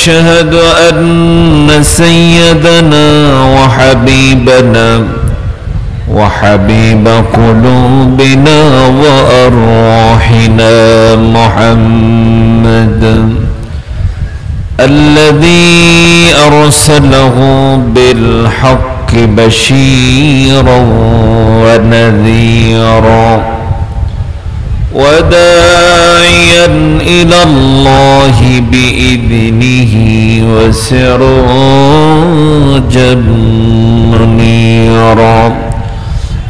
ونشهد أن سيدنا وحبيب قلوبنا وأرواحنا محمد الذي أرسله بالحق بشيرا ونذيرا وداعيا إلى الله بإذنه وسراجا منيرا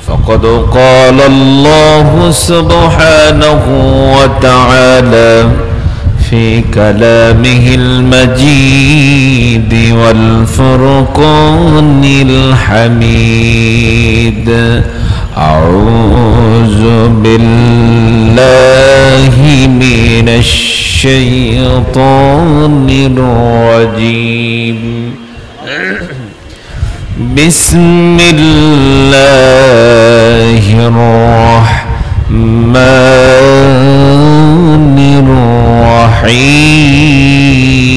فقد قال الله سبحانه وتعالى في كلامه المجيد والفرقان الحميد أعوذ بالله من الشيطان الرجيم بسم الله الرحمن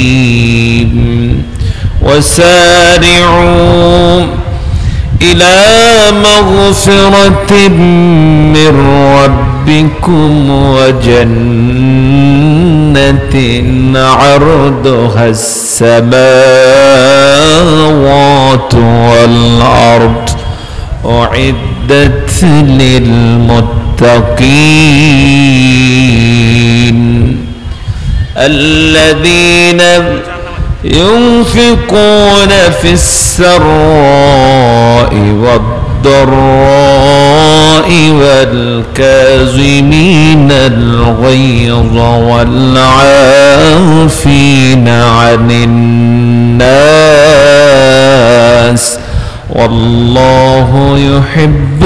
الرحيم وسارعوا إلى مغفرة من ربكم وجنة عرضها السماوات والأرض أعدت للمتقين الذين ينفقون في السراء والضراء والكاظمين الغيظ والعافين عن الناس والله يحب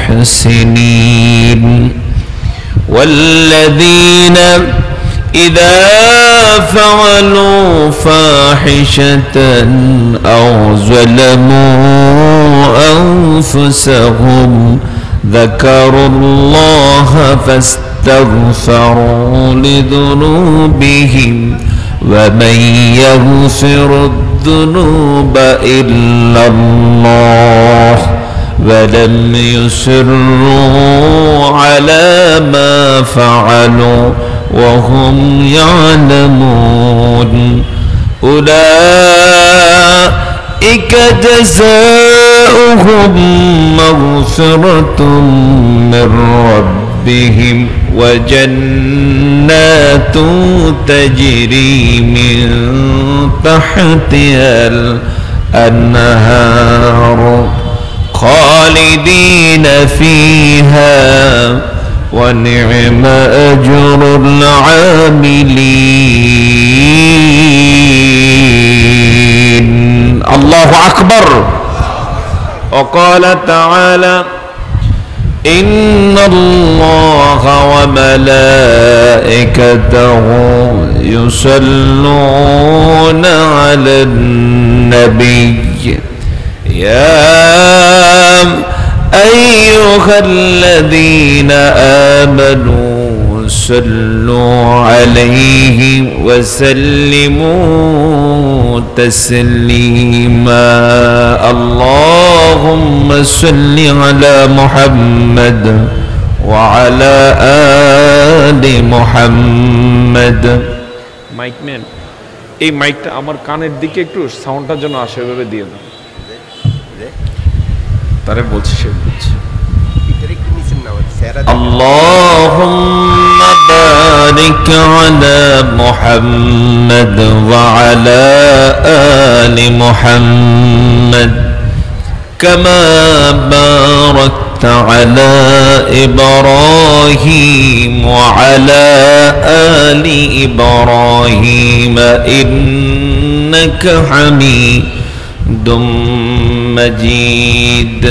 المحسنين والذين إذا فعلوا فاحشة أو ظلموا أنفسهم ذكروا الله فاستغفروا لذنوبهم ومن يغفر الذنوب إلا الله ولم يصروا على ما فعلوا وهم يعلمون أولئك جزاؤهم مغفرة من ربهم وجنات تجري من تحتها الأنهار خالدين فيها ونعم أجر العاملين الله أكبر وقال تعالى إن الله وملائكته يصلون على النبي يا أيها الذين آمنوا صلوا عليه وسلموا تسليما اللهم صل على محمد وعلى آل محمد mic man এই মাইকটা আমার কানের দিকে একটু সাউন্ডটা যেন আসে এভাবে দিয়ে দাও তারে বলছি সে বলছে اللهم بارك على محمد وعلى آل محمد كما باركت على إبراهيم وعلى آل إبراهيم إنك حميد مجيد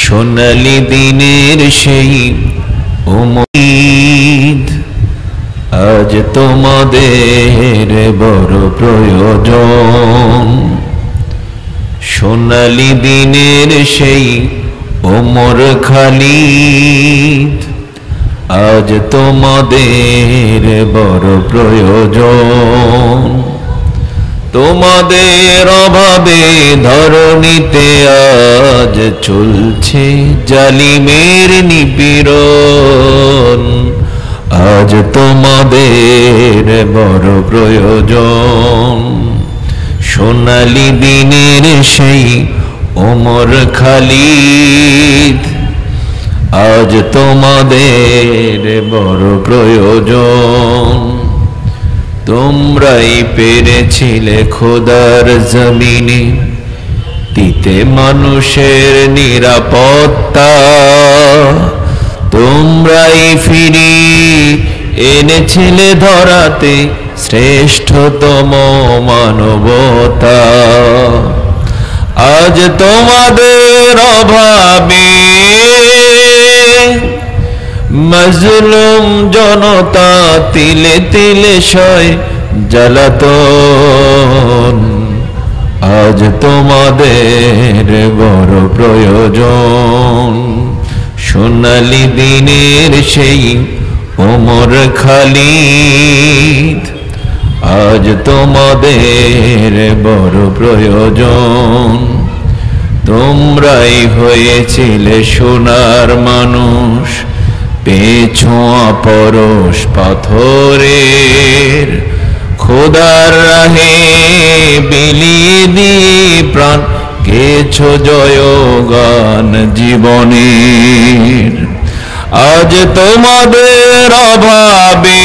সোনালি দিনের সেই উম্মীদ আজ তোমাদের বড় প্রয়োজন সোনালি দিনের সেই ওমর খালিদ আজ তোমাদের বড় প্রয়োজন তোমাদের অভাবে ধরণীতে আজ চলছে জালিমের নিপীড়ন। আজ তোমাদের বড় প্রয়োজন, সোনালী দিনের সেই ওমর খালিদ। আজ তোমাদের বড় প্রয়োজন, তোমরাই পেরেছিলে খোদার জমিনে দিতে মানুষের নিরাপত্তা। তোমরাই ফিরিয়ে এনেছিলে ধরাতে শ্রেষ্ঠতম মানবতা। আজ তোমাদের অভাবে মজলুম জনতা তিলে তিলে সয় জ্বালাতন। আজ তোমাদের বড় প্রয়োজন, সোনালী দিনের সেই ওমর খালিদ। আজ তোমাদের বড় প্রয়োজন, তোমরাই হয়েছিলে সোনার মানুষ। পেছোয়া পরশ পাথরের খোদার রাহে বিলিয়ে দিয়ে প্রাণ গেছো জয়গান জীবনের। আজ তোমাদের অভাবে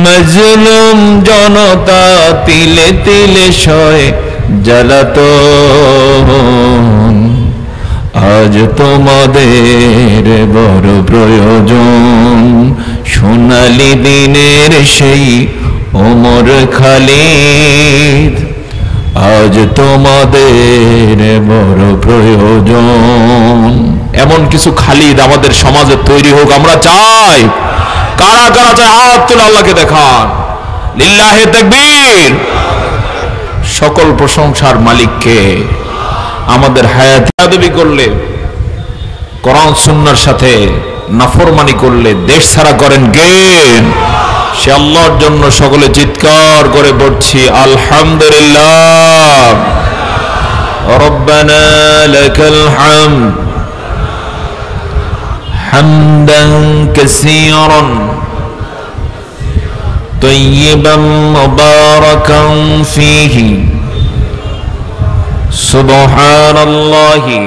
মজলুম জনতা তিলে তিলে সয় জ্বালাতন। আজ তোমাদের বড় প্রয়োজন, সোনালী দিনের সেই ওমর খালিদ। আজ তোমাদের বড় প্রয়োজন। এমন কিছু খালিদ আমাদের সমাজে তৈরি হোক, আমরা চাই। কারা কারা চায় হাত তুলে আল্লাহকে দেখান। লিল্লাহে তাকবীর। সকল প্রশংসার মালিককে। আমাদের হায়াত আদবি করলে, কোরআন সুন্নাহর সাথে নাফরমানি করলে দেশ ছাড়া করেন কে? সে আল্লাহর জন্য সকলে চিৎকার করে পড়ছি আলহামদুলিল্লাহ। রব্বানা লাকাল হামদ হামদান কাসীরান তাইয়িবান মুবারাকান ফীহি সুবহানাল্লাহি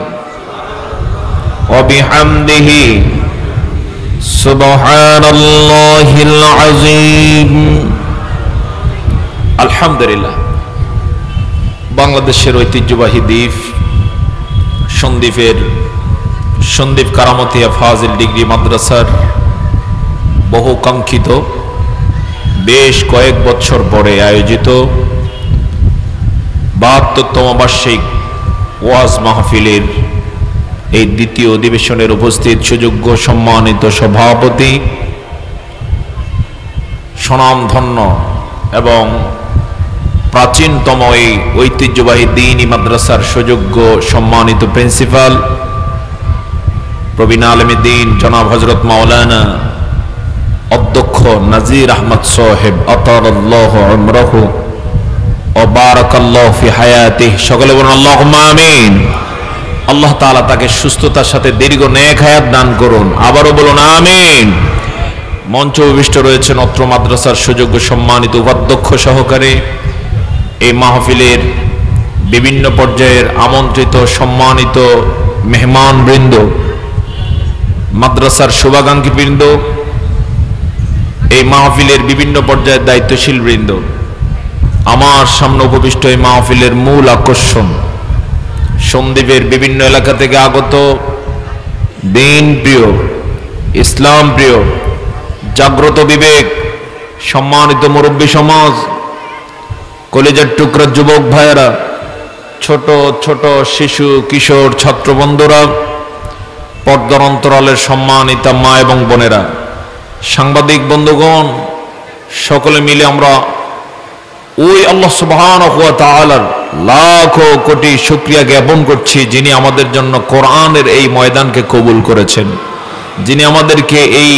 ওয়া বিহামদিহি সুবহানাল্লাহিল আযীম। আলহামদুলিল্লাহ। বাংলাদেশের ঐতিহ্যবাহী দ্বীপ সন্দ্বীপ কারামতিয়া ফাজিল ডিগ্রি মাদ্রাসার বহুকাঙ্ক্ষিত বেশ কয়েক বছর পরে আয়োজিত ৭২তম বার্ষিক ওয়াজ মাহফিলের এই দ্বিতীয় অধিবেশনের উপস্থিত সুযোগ্য সম্মানিত সভাপতি, স্বনামধন্য এবং প্রাচীনতম এই ঐতিহ্যবাহী দ্বীনি মাদ্রাসার সুযোগ্য সম্মানিত প্রিন্সিপাল প্রবীণ আলেম দ্বীন জনাব হযরত মাওলানা অধ্যক্ষ নাজির আহমদ সাহেব আতারাল্লাহু উমরাহু ওয়া বারাকাল্লাহু ফি হায়াতিহি। সকলে বলুন আল্লাহুম্মা আমিন। আল্লাহ তাআলা তাকে সুস্থতার সাথে দীর্ঘ নেক হায়াত দান করুন। আবারও বলুন আমিন। মঞ্চে উপবিষ্ট রয়েছেন অত্র মাদ্রাসার সুযোগ্য সম্মানিত উপাধ্যক্ষ সহকারে এই মাহফিলের বিভিন্ন পর্যায়ের আমন্ত্রিত সম্মানিত মেহমান বৃন্দ, মাদ্রাসার শুভাকাঙ্ক্ষী বৃন্দ, এই মাহফিলের বিভিন্ন পর্যায়ের দায়িত্বশীল বৃন্দ। আমার সামনে উপবিষ্ট এই মাহফিলের মূল আকর্ষণ সন্দ্বীপের বিভিন্ন এলাকা থেকে আগত দিন প্রিয়, ইসলাম প্রিয়, জাগ্রত বিবেক সম্মানিত মুরব্বী সমাজ, কলেজের টুকরা যুবক ভাইয়েরা, ছোট ছোট শিশু কিশোর ছাত্র বন্ধুরা, পর্দার অন্তরালের সম্মানিতা মা এবং বোনেরা, সাংবাদিক বন্ধুগণ, সকলে মিলে আমরা ওই আল্লাহ সুবহানাহু ওয়া তাআলার লাখো কোটি শুকরিয়া জ্ঞাপন করছি যিনি আমাদের জন্য কোরআনের এই ময়দানকে কবুল করেছেন, যিনি আমাদেরকে এই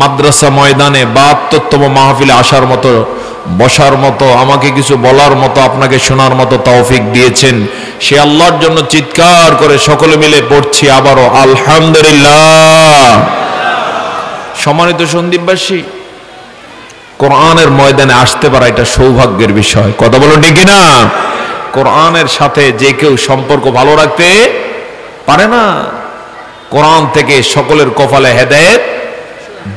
মাদ্রাসা ময়দানে ৭২তম মাহফিলে আসার মতো বসার মতো, আমাকে কিছু বলার মতো, আপনাকে শোনার মতো তৌফিক দিয়েছেন। সে আল্লাহর জন্য চিৎকার করে সকলে মিলে পড়ছি আবারও আলহামদুলিল্লাহ। সম্মানিত সন্দীপবাসী, কোরআনের ময়দানে আসতে পারা এটা সৌভাগ্যের বিষয়। কথা বলো ঠিক না? কোরআনের সাথে যে কেউ সম্পর্ক ভালো রাখতে পারে না। কোরআন থেকে সকলের কপালে হেদায়েত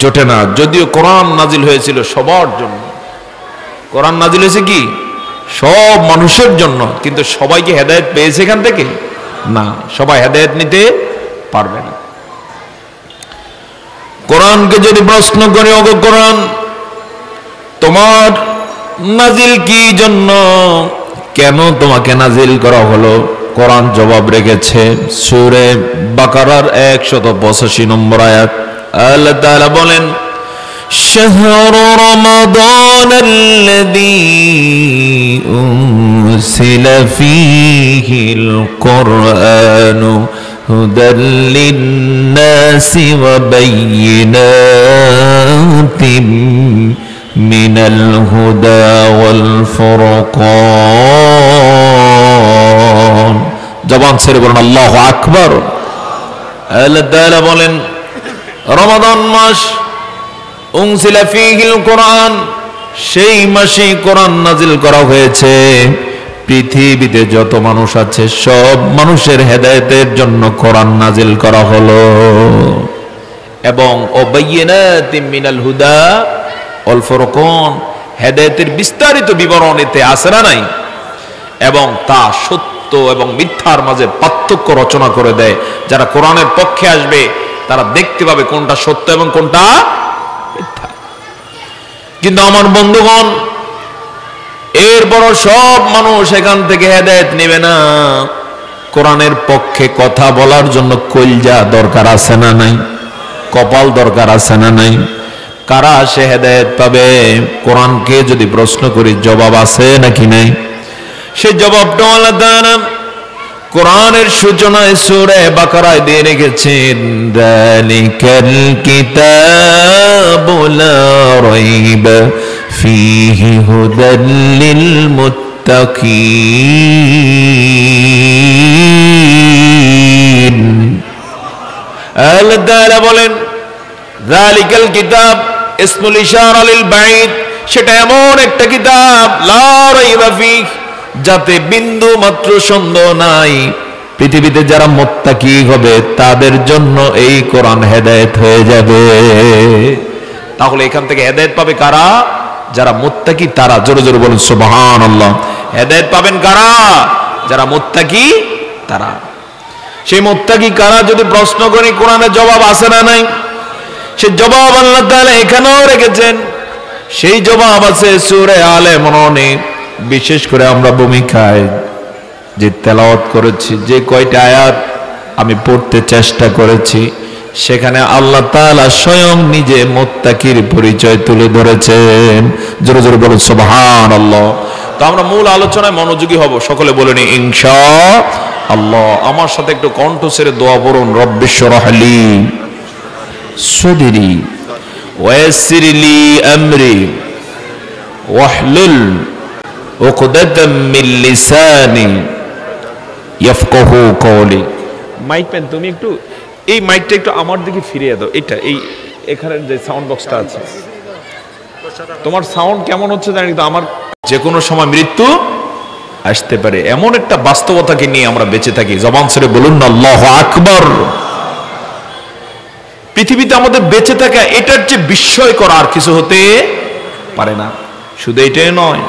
জোটে না। যদিও কোরআন নাজিল হয়েছিল সবার জন্য, কোরআন নাজিল হয়েছে কি সব মানুষের জন্য, কিন্তু সবাই কি হেদায়েত পেয়েছে এখান থেকে? না, সবাই হেদায়েত নিতে পারবে না। কোরআনকে যদি প্রশ্ন করে, ওগো কোরআন তোমার নাজিল কি জন্য, কেন তোমাকে নাজিল করা হলো? কোরআন জবাব রেখেছে সূরা বাকারার 185 নম্বর আয়াত। আল্লাহ তাআলা বলেন, শাহরু রমাদানাল্লাযী উনসিলা ফীহিল কুরআনু হুদাল লিন-নাসি ওয়া বায়্যিনাতিন মিনাল হুদা ওয়াল ফুরকান। জবান ছেড়ে বলেন আল্লাহু আকবার। আল্লাহ তাআলা বলেন, রমাদান মাস, উনসিলা ফীহিল কুরআন, সেই মাসে কোরআন নাজিল করা হয়েছে। পৃথিবীতে যত মানুষ আছে সব মানুষের হেদায়েতের জন্য কোরআন নাজিল করা হলো। এবং ওবায়্যিনাতিন মিনাল হুদা ওয়াল ফুরকান, হেদায়েতের বিস্তারিত বিবরণ এতে আছে না নাই? এবং তা সত্য এবং মিথ্যার মাঝে পার্থক্য রচনা করে দেয়। যারা কোরআনের পক্ষে আসবে তারা দেখতে পাবে কোনটা সত্য এবং কোনটা মিথ্যা। কিন্তু আমার বন্ধুগণ, এরপর সব মানুষ এখান থেকে হেদায়েত নেবে না। কোরআনের পক্ষে কথা বলার জন্য কলজা দরকার আছে না নাই? কপাল দরকার আছে না নাই? কারা সে হেদায়েত পাবে? কোরআনকে যদি প্রশ্ন করি জবাব আছে নাকি নাই? সে জবাবটা আল্লাহ তাআলা কোরআনের সূচনায় সূরা বাকারায় দিয়ে রেখেছেন, যালিকাল কিতাবু লা রাইবা ফীহি হুদাল লিল মুত্তাকিন। আল্লাহ তাআলা বলেন, যালিকাল কিতাব ইসমুল ইশারা লিল বাঈদ, সেটা এমন একটা কিতাব লা রাইবা ফীহি, যাতে বিন্দু মাত্র সন্দেহ নাই। পৃথিবীতে যারা মুত্তাকি হবে তাদের জন্য এই কোরআন হেদায়েত হয়ে যাবে। তাহলে এখান থেকে হেদায়েত পাবে কারা? যারা মুত্তাকি তারা। জোরে জোরে বলুন সুবহানাল্লাহ। হেদায়েত পাবেন কারা? যারা মুত্তাকি তারা। সেই মুত্তাকি কারা যদি প্রশ্ন করি, কোরআনের জবাব আছে না নাই? সে জবাব আল্লাহ তাআলা এখানেও রেখেছেন। সেই জবাব আছে সূরা আলে ইমরানে। বিশেষ করে আমরা ভূমিকায় যে তেলাওয়াত করেছি, যে কয়টা আয়াত আমি পড়তে চেষ্টা করেছি, সেখানে আল্লাহ তাআলা স্বয়ং নিজে মুত্তাকির পরিচয় তুলে ধরেছেন। জোরে জোরে বলুন সুবহানাল্লাহ। তো আমরা মূল আলোচনায় মনোযোগী হব। সকলে বলেন ইনশাআল্লাহ। আমার সাথে একটু কণ্ঠ ছেড়ে দোয়া পড়ুন, রব্বিশরাহ লি সাদরি ওয়া ইয়াসসির লি আমরি ওয়াহলুল উকদাতাম মিন লিসানি ইয়াফকাহু কওলি। মাইক পেন, তুমি একটু এই মাইকটা একটু আমার দিকে ফিরিয়ে দাও। এটা এই এখানে যে সাউন্ড বক্সটা আছে, তোমার সাউন্ড কেমন হচ্ছে জানি, কিন্তু আমার যে কোনো সময় মৃত্যু আসতে পারে, এমন একটা বাস্তবতাকে নিয়ে আমরা বেঁচে থাকি। জবান ছেড়ে বলুন না আল্লাহু আকবার। পৃথিবীতে আমাদের বেঁচে থাকা এটার যে বিস্ময়কর আর কিছু হতে পারে না। শুধু এটাই নয়,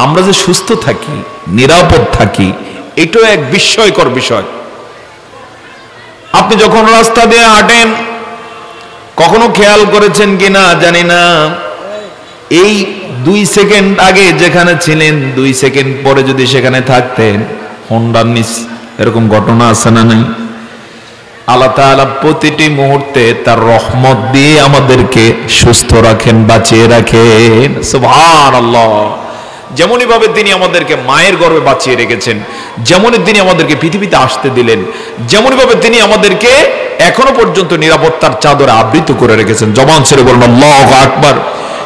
আমরা যে সুস্থ থাকি, নিরাপদ থাকি, এটাও এক বিস্ময়কর বিষয়। আপনি যখন রাস্তা দিয়ে হাঁটেন, কখনো খেয়াল করেছেন কিনা জানি না, এই 2 সেকেন্ড আগে যেখানে ছিলেন 2 সেকেন্ড পরে যদি সেখানে থাকতেন, হন্ডার নিচ, এরকম ঘটনা আছে না নাই? আল্লাহ তাআলা প্রতিটি মুহূর্তে তার রহমত দিয়ে আমাদেরকে সুস্থ রাখেন, বাঁচিয়ে রাখেন। সুবহানাল্লাহ। যেমনই ভাবে তিনি আমাদেরকে মায়ের গর্ভে বাঁচিয়ে রেখেছেন, যেমনই তিনি আমাদেরকে পৃথিবীতে আসতে দিলেন, যেমনই ভাবে তিনি আমাদেরকে এখনো পর্যন্ত নিরাপত্তার চাদরে আবৃত করে রেখেছেন। জবান ছেড়ে বলুন আল্লাহু আকবার।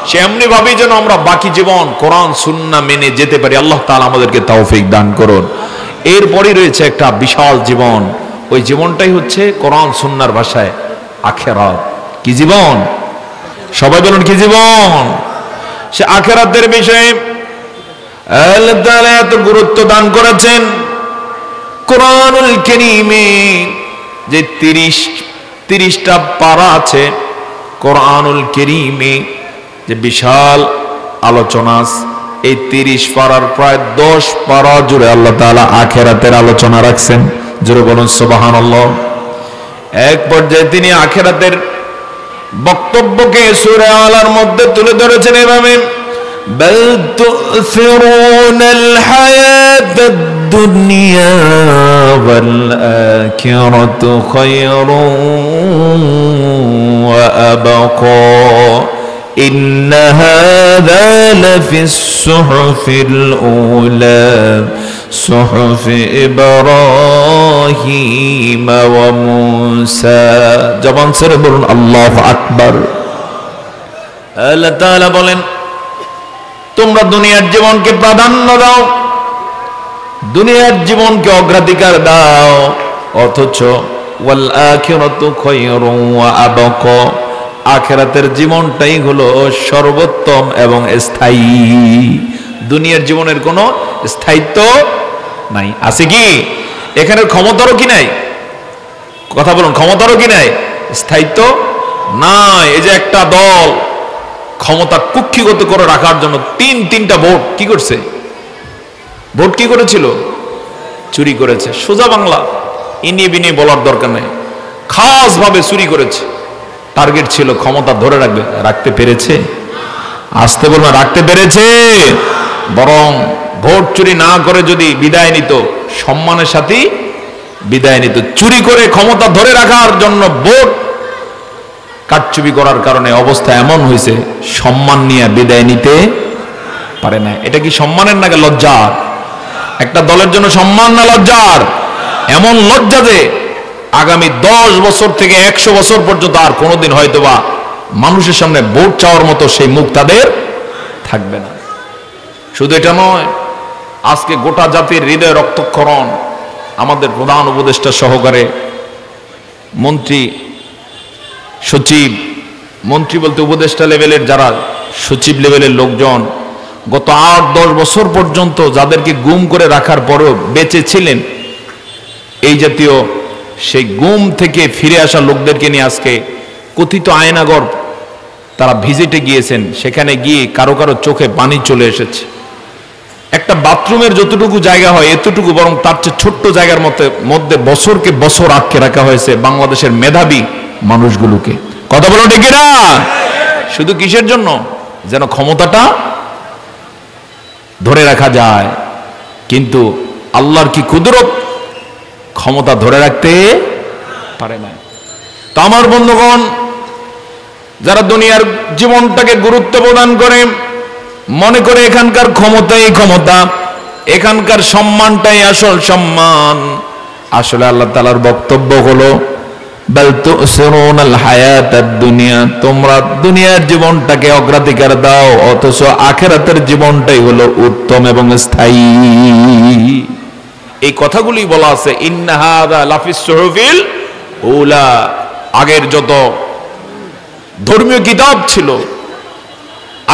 সে এমনি ভাবে যেন আমরা বাকি জীবন কোরআন সুন্নাহ মেনে যেতে পারি। আল্লাহ তাআলা আমাদেরকে তৌফিক দান করুন। এরপরই রয়েছে একটা বিশাল জীবন, ওই জীবনটাই হচ্ছে কোরআন সুন্নাহর ভাষায় আখিরাত। কি জীবন? সবাই বলুন কি জীবন? সে আখিরাতের বিষয়ে আল্লাহ তাআলা এত গুরুত্ব দান করেছেন। কোরআনুল কারীমে যে 30টা পারা আছে, কোরআনুল কারীমে যে বিশাল আলোচনা, এই 30 পারার প্রায় 10 পারা জুড়ে আল্লাহ তাআলা আখিরাতের আলোচনা রাখছেন। জোরে বলুন সুবহানাল্লাহ। এক পর্যায়ে তিনি আখিরাতের বক্তব্যকে সূরা আলার মধ্যে তুলে ধরেছেন এভাবে, বাল তুসিরুনাল হায়াতাদ দুনিয়া ওয়াল আখিরাতু খায়রুন ওয়া আবকা ইন্না হাযা লাফিস সুহুফিল উলা সুহুফি ইব্রাহিম ওয়া মূসা। জবান ছেড়ে বলুন আল্লাহু আকবার। আল্লাহ তাআলা বলেন, তোমরা দুনিয়ার জীবনকে প্রাধান্য দাও, দুনিয়ার জীবনকে অগ্রাধিকার দাও, অথচ ওয়াল আখিরাতু খায়রুন ওয়া আবকা, আখিরাতের জীবনটাই হলো সর্বোত্তম এবং স্থায়ী। দুনিয়ার জীবনের কোনো স্থায়িত্ব নাই। আছে কি? এখানে ক্ষমতারও কি নাই? কথা বলুন, ক্ষমতারও কি নাই? স্থায়িত্ব নাই। এই যে একটা দল ক্ষমতা কুক্ষিগত করে রাখার জন্য তিনটা ভোট কি করছে? ভোট কি করেছিল? চুরি করেছে। সোজা বাংলা, ইনিয়ে বিনিয়ে বলার দরকার নেই, খাস ভাবে চুরি করেছে। টার্গেট ছিল ক্ষমতা ধরে রাখবে, রাখতে পেরেছে? আসতে বলবেন, রাখতে পেরেছে? বরং ভোট চুরি না করে যদি বিদায় নিত, সম্মানের সাথে বিদায় নিত। চুরি করে ক্ষমতা ধরে রাখার জন্য ভোট কারচুপি করার কারণে অবস্থা এমন হয়েছে, সম্মান নিয়ে বিদায় নিতে পারে না। এটা কি সম্মানের নাকি লজ্জার? একটা দলের জন্য সম্মান না লজ্জার? এমন লজ্জা যে আগামী 10 বছর থেকে 100 বছর পর্যন্ত আর কোনোদিন হয়তোবা মানুষের সামনে ভোট চাওয়ার মতো সেই মুখ তাদের থাকবে না। শুধু এটা নয়, আজকে গোটা জাতির হৃদয় রক্তক্ষরণ আমাদের প্রধান উপদেষ্টা সহকারে মন্ত্রী সচিব, মন্ত্রী বলতে উপদেষ্টা লেভেলের যারা সচিব লেভেলের লোকজন গত 8-10 বছর পর্যন্ত যাদেরকে গুম করে রাখার পরেও বেঁচে ছিলেন, এই জাতীয় সেই গুম থেকে ফিরে আসা লোকদেরকে নিয়ে আজকে কথিত আয়নাগর তারা ভিজিটে গিয়েছেন। সেখানে গিয়ে কারো কারো চোখে পানি চলে এসেছে। একটা বাথরুমের যতটুকু জায়গা হয় এতটুকু, বরং তার চেয়ে ছোট্ট জায়গার মধ্যে বছরকে বছর আটকে রাখা হয়েছে বাংলাদেশের মেধাবী মানুষগুলোকে। কথা বলো ঠিক না? শুধু কিসের জন্য? যেন ক্ষমতাটা ধরে রাখা যায়। কিন্তু আল্লাহর কি কুদরত, ক্ষমতা ধরে রাখতে পারে না। তো আমার বন্ধুগণ, যারা দুনিয়ার জীবনটাকে গুরুত্ব প্রদান করে, মনে করে এখানকার ক্ষমতাই ক্ষমতা, এখানকার সম্মানটাই আসল সম্মান, আসলে আল্লাহ তাআলার বক্তব্য হলো বাল তুসিরুনাল হায়াতাদ দুনিয়া, তোমরা দুনিয়ার জীবনটাকে অগ্রাধিকার দাও, অথচ আখিরাতের জীবনটাই হলো উত্তম এবং স্থায়ী। এই কথাগুলি বলা আছে ইন্না হাযা লাফিস সুহুফিল উলা। আগের যত ধর্মীয় কিতাব ছিল,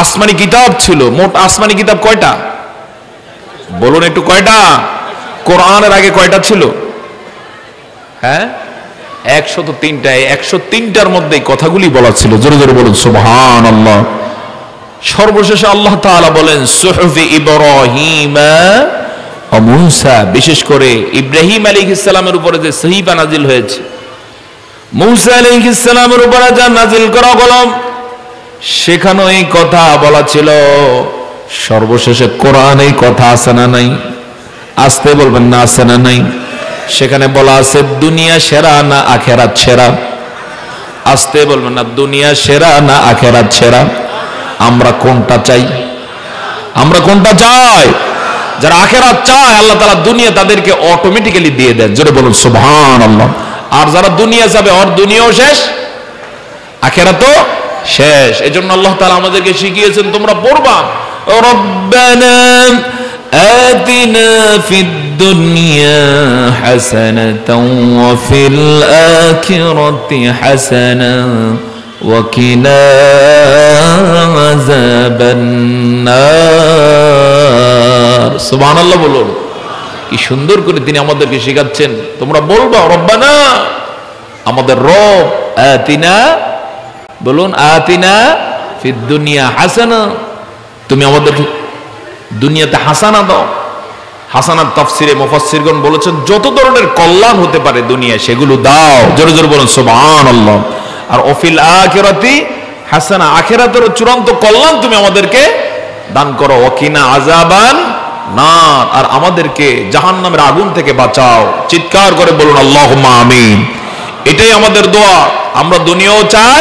আসমানি কিতাব ছিল, মোট আসমানি কিতাব কয়টা বলুন একটু? কয়টা? কোরআনের আগে কয়টা ছিল? হ্যাঁ, 103টা। 103টার মধ্যে কথাগুলি বলা ছিল। জোরে জোরে বলুন সুবহানাল্লাহ। সর্বশেষে আল্লাহ তাআলা বলেন সুহুফি ইব্রাহিম ও মূসা, বিশেষ করে ইব্রাহিম আলাইহিস সালামের উপরে যে সহিফা নাজিল হয়েছে, মূসা আলাইহিস সালামের উপরে যা নাজিল করা হলো, সেখানে এই কথা বলা ছিল। সর্বশেষে কোরআনে এই কথা আছে না নাই? আসতে বলবেন না, আছে না নাই? সেখানে বলা আছে দুনিয়া সেরা না আখিরাত সেরা? আসতে বলবেন না, দুনিয়া সেরা না আখিরাত সেরা? আমরা কোনটা চাই? আমরা কোনটা চাই? যারা আখিরাত চায় আল্লাহ তাআলা দুনিয়া তাদেরকে অটোমেটিক্যালি দিয়ে দেন। জোরে বলুন সুবহানাল্লাহ। আর যারা দুনিয়া চাবে, ওর দুনিয়াও শেষ, আখিরাতও শেষ। এজন্য আল্লাহ তাআলা আমাদেরকে শিখিয়েছেন তোমরা পড়বা রব্বানা আতিনা ফিদ দুনিয়া হাসানাতাও ওয়া ফিল আখিরাতি হাসানা ওয়া কিনা আযাবান নার। সুবহানাল্লাহ বলুন। কি সুন্দর করে তিনি আমাদেরকে শেখাচ্ছেন তোমরা বলবা রব্বানা, আমাদের রব, আতিনা, বলুন আতিনা ফিদ দুনিয়া হাসানা, তুমি আমাদেরকে দুনিয়াতে হাসানা দাও। হাসানার তাফসিরে মুফাসসিরগণ বলেছেন যত ধরনের কল্যাণ হতে পারে দুনিয়া সেগুলো দাও। জোরে জোরে বলুন সুবহানাল্লাহ। আর অফিল আখিরাতি হাসানা, আখিরাতের চূড়ান্ত কল্যাণ তুমি আমাদেরকে দান করো। ওয়াকিনা আযাবান নার, আর আমাদেরকে জাহান্নামের আগুন থেকে বাঁচাও। চিৎকার করে বলুন আল্লাহুম্মা আমিন। এটাই আমাদের দোয়া। আমরা দুনিয়াও চাই,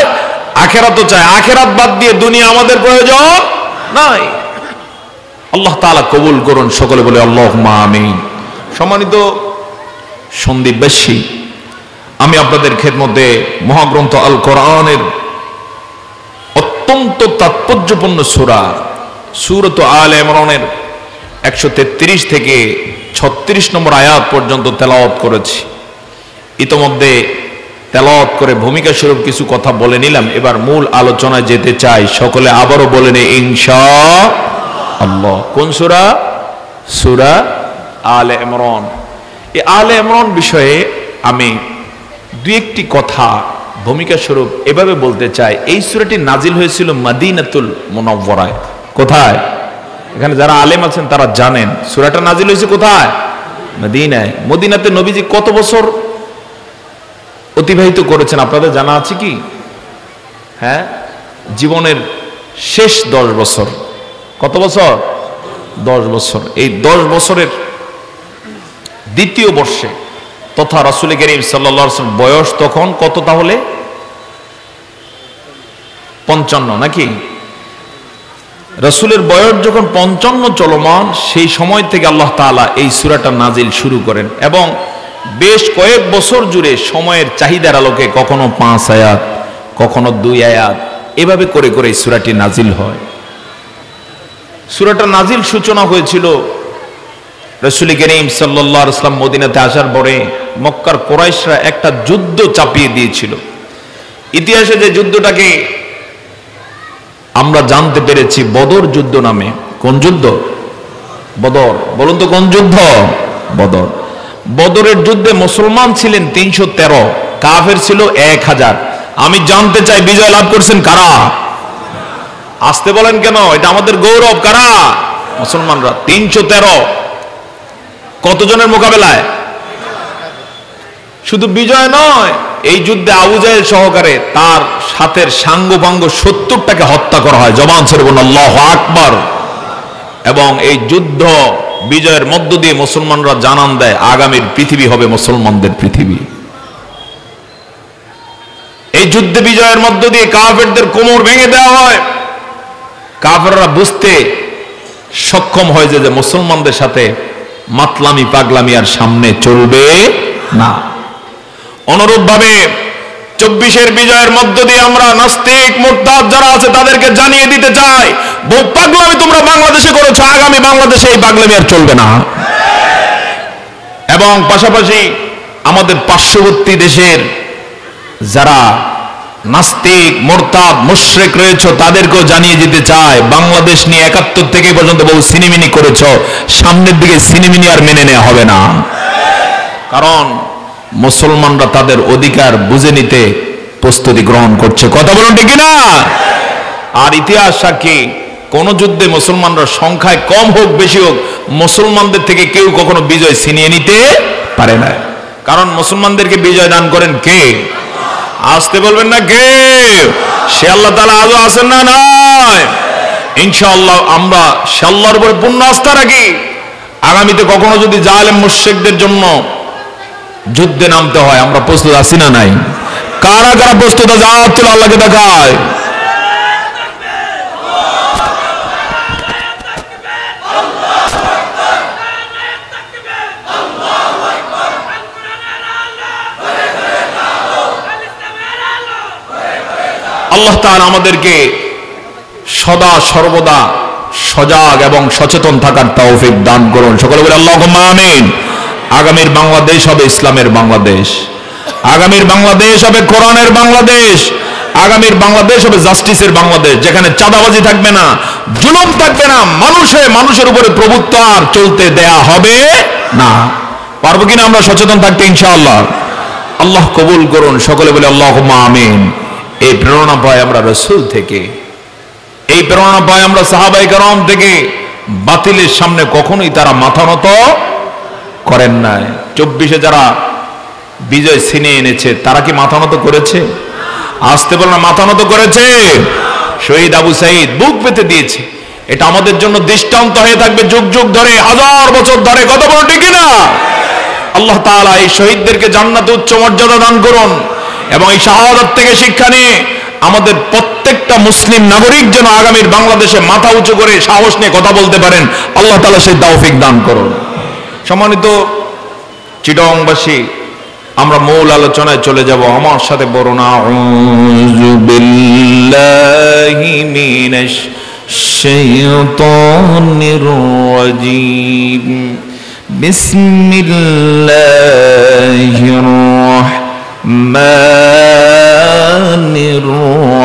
আখিরাতও চাই। আখিরাত বাদ দিয়ে দুনিয়া আমাদের প্রয়োজন নাই। আল্লাহ তাআলা কবুল করুন। সকলে বলে আল্লাহুম্মা আমিন। সম্মানিত সন্দীপবাসী, আমি আপনাদের খেদমতে মহাগ্রন্থ আল কোরআনের অত্যন্ত তাৎপর্যপূর্ণ সূরা সূরাত আলে ইমরানের 133 থেকে 36 নম্বর আয়াত পর্যন্ত তেলাওয়াত করেছি। ইতোমধ্যে তেলাওয়াত করে ভূমিকা স্বরূপ কিছু কথা বলে নিলাম। এবার মূল আলোচনায় যেতে চাই। সকলে আবারও বলে নেই ইনশাআল্লাহ। কোন সূরা? সূরা আলে ইমরান। এই আলে ইমরান বিষয়ে আমি দুই একটি কথা ভূমিকা স্বরূপ এভাবে বলতে চাই। এই সূরাটি নাজিল হয়েছিল মদিনাতুল মুনাওয়ারায়। কোথায়? এখানে যারা আলেম আছেন তারা জানেন সূরাটা নাজিল হয়েছে কোথায়? মদিনায়। মদিনাতে নবীজি কত বছর অতিবাহিত করেছেন আপনাদের জানা আছে কি? হ্যাঁ, জীবনের শেষ 10 বছর। কত বছর? 10 বছর। এই 10 বছরের দ্বিতীয় বর্ষে তথা রাসূল করিম সাল্লাল্লাহু আলাইহি ওয়াসাল্লাম বয়স তখন কত? তাহলে 55 নাকি? রাসূলের বয়স যখন 55 চলমান, সেই সময় থেকে আল্লাহ তাআলা এই সূরাটা নাজিল শুরু করেন এবং বেশ কয়েক বছর জুড়ে সময়ের চাহিদার আলোকে কখনো 5 আয়াত, কখনো 2 আয়াত, এভাবে করে করে এই সূরাটি নাজিল হয়। সূরাটা নাজিল সূচনা হয়েছিল রাসূল করিম সাল্লাল্লাহু আলাইহি ওয়াসাল্লাম মদিনাতে আসার পরে মক্কার কুরাইশরা একটা যুদ্ধ চাপিয়ে দিয়েছিল। ইতিহাসে যে যুদ্ধটাকে আমরা জানতে পেরেছি বদর যুদ্ধ নামে। কোন যুদ্ধ? বদর। বলুন তো কোন যুদ্ধ? বদর। বদরের যুদ্ধে মুসলমান ছিলেন 313, কাফের ছিল 1000। আমি জানতে চাই বিজয় লাভ করছেন কারা? আসতে বলেন কেন? এটা আমাদের গৌরব। কারা? মুসলমানরা। 313 কতজনের মোকাবেলায়? শুধু বিজয় নয়, এই যুদ্ধে আবু জাহেল সহকারে তার সাথের সাঙ্গপাঙ্গ 70টাকে হত্যা করা হয়। জবান ছেড়ে বলুন আল্লাহু আকবার। এবং এই যুদ্ধ বিজয়ের মধ্য দিয়ে মুসলমানরা জানান দেয় আগামীর পৃথিবী হবে মুসলমানদের পৃথিবী। এই যুদ্ধে বিজয়ের মধ্য দিয়ে কাফেরদের কোমর ভেঙে দেওয়া হয়। কাফেররা বুঝতে সক্ষম হয় যে মুসলমানদের সাথে মাতলামি পাগলামি আর সামনে চলবে না। অনুরূপভাবে 24-এর বিজয়ের মধ্য দিয়ে আমরা নাস্তিক মুরতাদ যারা আছে তাদেরকে জানিয়ে দিতে চাই, বহু পাগলামি তোমরা বাংলাদেশে করেছো, আগামী বাংলাদেশে এই পাগলামি আর চলবে না। এবং পাশাপাশি আমাদের পার্শ্ববর্তী দেশের যারা নাস্তিক মুরতাদ মুশরিক রয়েছে তাদেরকেও জানিয়ে দিতে চায়, বাংলাদেশ নিয়ে 71 থেকে পর্যন্ত বহু সিনেমিনি করেছো, সামনের দিকে সিনেমিনি আর মেনে নেওয়া হবে না। কারণ মুসলমানরা তাদের অধিকার বুঝে নিতে প্রস্তুতি গ্রহণ করছে। কথা বলুন ঠিক না? আর ইতিহাস সাক্ষী, কোন যুদ্ধে মুসলমানরা সংখ্যায় কম হোক বেশি হোক, মুসলমানদের থেকে কেউ কখনো বিজয় ছিনিয়ে নিতে পারে না। কারণ মুসলমানদেরকে বিজয় দান করেন কে? আসতে বলবেন না কে? সে আল্লাহ তাআলা আজও আছেন না? নয়। ইনশাআল্লাহ আমরা সে আল্লাহর উপরে পূর্ণ আস্থা রাখি। আগামীতে কখনো যদি জালেম মুশরিকদের জন্য যুদ্ধে নামতে হয় আমরা প্রস্তুত আছি না নাই? কারা কারা প্রস্তুত আছে? হাত তুলে আল্লাহকে দেখায়। আল্লাহ তাআলা আমাদেরকে সদা সর্বদা সজাগ এবং সচেতন থাকার তৌফিক দান করুন। সকলে বলে আল্লাহুম্মা আমিন। আগামীর বাংলাদেশ হবে ইসলামের বাংলাদেশ, আগামীর বাংলাদেশ হবে কোরআনের বাংলাদেশ, আগামীর বাংলাদেশ হবে জাস্টিসের বাংলাদেশ, যেখানে চাঁদাবাজি থাকবে না, জুলুম থাকবে না, মানুষের উপরে প্রভুত্ব আর চলতে দেয়া হবে না। পারবো কিনা আমরা সচেতন থাকতে ইনশাআল্লাহ? আল্লাহ কবুল করুন। সকলে বলে আল্লাহুম্মা আমিন। এই প্রেরণা পাই আমরা রাসূল থেকে, এই প্রেরণা পাই আমরা সাহাবায়ে কেরাম থেকে। বাতিলের সামনে কখনোই তারা মাথা নত করেন নাই। 24-এ যারা বিজয় ছিনিয়ে এনেছে তারা কি মাথা নত করেছে? আসতে বল না, মাথা নত করেছে। শহীদ আবু সাঈদ বুক পেতে দিয়েছে। এটা আমাদের জন্য দৃষ্টান্ত হয়ে থাকবে যুগ যুগ ধরে, হাজার বছর ধরে। কথা বলো ঠিক না? আল্লাহ তাআলা এই শহীদদেরকে জান্নাতে উচ্চ মর্যাদা দান করুন এবং এই শাহাদাত থেকে শিক্ষা নিয়ে আমাদের প্রত্যেকটা মুসলিম নাগরিক যেন আগামীর বাংলাদেশে মাথা উঁচু করে সাহস নিয়ে কথা বলতে পারেন। আল্লাহ তাআলা সেই তৌফিক দান করুন। সম্মানিত চিটংবাসী, আমরা মূল আলোচনায় চলে যাব। আমার সাথে বলুন আউযু বিল্লাহি মিনাশ শাইতানির রাজীম। বিসমিল্লাহির রাহমানির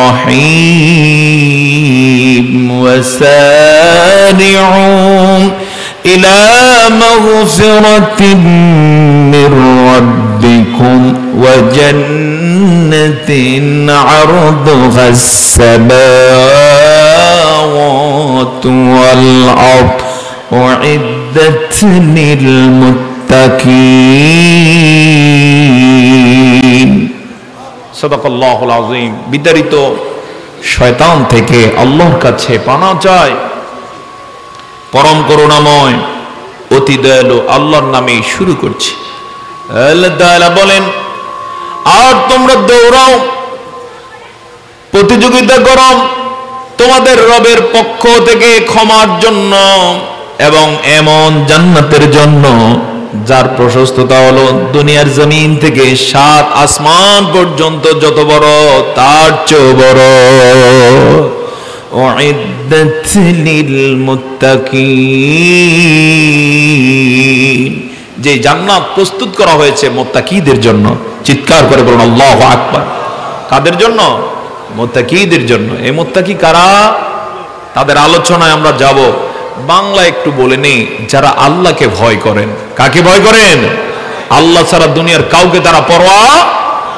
রাহিম। ওয়াসারি'উ ইলা মাগফিরাতিন মির রাব্বিকুম ওয়া জান্নাতিন আরদুহাস সামাওয়াতু ওয়াল আরদ উ'ইদ্দাত লিল মুত্তাকিন। সাদাকাল্লাহুল আযীম। বিতাড়িত শয়তান থেকে আল্লাহর কাছে পানাহ চাই। পরম করুণাময় অতি দয়ালু আল্লাহর নামে শুরু করছি। আল্লাহ তাআলা বলেন, আর তোমরা দৌড়াও, প্রতিযোগিতা করো তোমাদের রবের পক্ষ থেকে ক্ষমার জন্য এবং এমন জান্নাতের জন্য যার প্রশস্ততা হলো দুনিয়ার জমিন থেকে 7 আসমান পর্যন্ত যত বড় তার চেয়ে বড়। উ'ইদ্দাত লিল মুত্তাকিন, যে জান্নাত প্রস্তুত করা হয়েছে মুত্তাকিদের জন্য। চিৎকার করে বলুন আল্লাহু আকবার। কাদের জন্য? মুত্তাকিদের জন্য। এই মুত্তাকি কারা? তাদের আলোচনায় আমরা যাব। বাংলা একটু বলে নেই, যারা আল্লাহকে ভয় করেন। কাকে ভয় করেন? আল্লাহ ছাড়া দুনিয়ার কাউকে তারা পরোয়া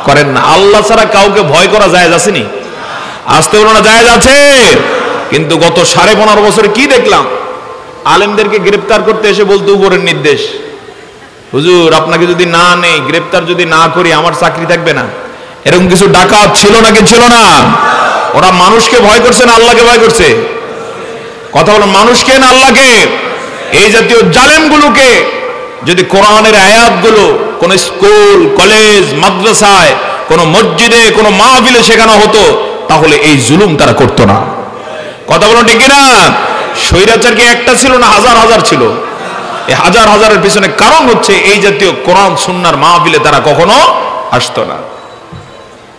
করেন না। আল্লাহ ছাড়া কাউকে ভয় করা জায়েজ আসেনি? আসতে বলো না, জায়েজ আছে। কিন্তু গত 15.5 বছরে কি দেখলাম? আলেমদেরকে গ্রেফতার করতে এসে বলতে উপরের নির্দেশ, হুজুর আপনাকে যদি না নেই, গ্রেফতার যদি না করি আমার চাকরি থাকবে না। এরকম কিছু ডাকাত ছিল নাকি ছিল না? ওরা মানুষকে ভয় করছে না আল্লাহকে ভয় করছে? কথা বলো, মানুষকে না আল্লাহকে? এই জাতীয় জালেমগুলোকে যদি কোরআনের আয়াতগুলো কোন স্কুল, কলেজ, মাদ্রাসায়, কোন মসজিদে, কোন মাহফিলে শেখানো হতো, তাহলে এই জুলুম তারা করতো না। কথা বলো ঠিক না? স্বৈরাচার কি একটা ছিল না হাজার হাজার ছিল? এই হাজার হাজারের পিছনে কারণ হচ্ছে এই জাতীয় কোরআন সুন্নাহর মাহফিলে তারা কখনো আসতো না।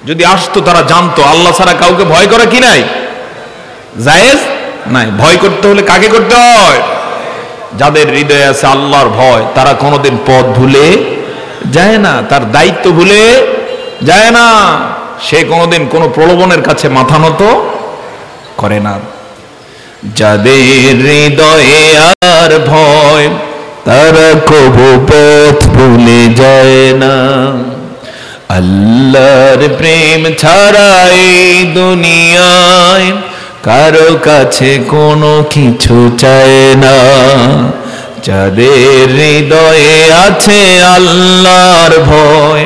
যদি আসতো তারা জানতো আল্লাহ ছাড়া কাউকে ভয় করে কি নাই, জায়েজ নাই। ভয় করতে হলে কাকে করতে হয়? যাদের হৃদয়ে আছে আল্লাহর ভয়, তারা কোনোদিন পথ ভুলে যায় না, তার দায়িত্ব ভুলে যায় না। সে কোনোদিন কোনো প্রলোভনের কাছে মাথা নত করে না। যাদের হৃদয়ে আর ভয়, তারা কবু পথ ভুলে যায় না। আল্লাহর প্রেম ছাড়া এই দুনিয়ায় কারো কাছে কোনো কিছু চায় না। যাদের হৃদয়ে আছে আল্লাহর ভয়,